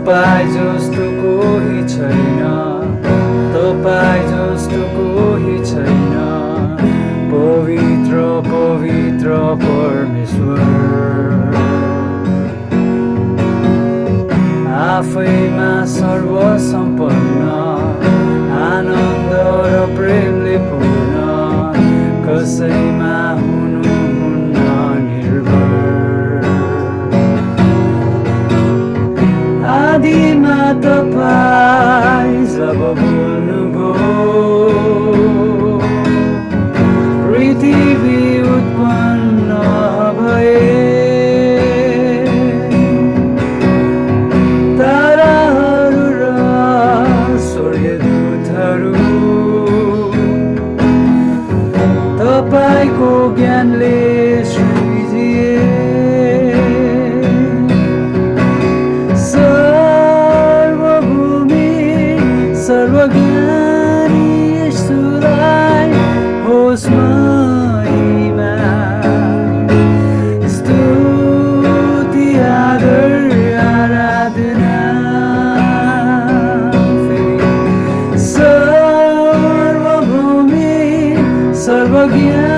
तपाईँ जस्तो कोही छैन, तपाईँ जस्तो कोही छैन, पवित्र पवित्र परमेश्वर। आफैमा सर्वसम्पन्न, आनन्द र प्रेमले पूर्ण, कसैमा हुनुहुन्न निर्भर। आदिमा तपाईँ जब बोल्नुभयो, पृथ्वी उत्पन्न भए, ताराहरू र स्वर्गदूतहरू तपाईँको ज्ञानले सृजिए। सर्वभूमि सर्वज्ञानी यीशुलाई होस् महिमा, स्तुति आदर आराधना। सर्वभूमि सर्वज्ञानी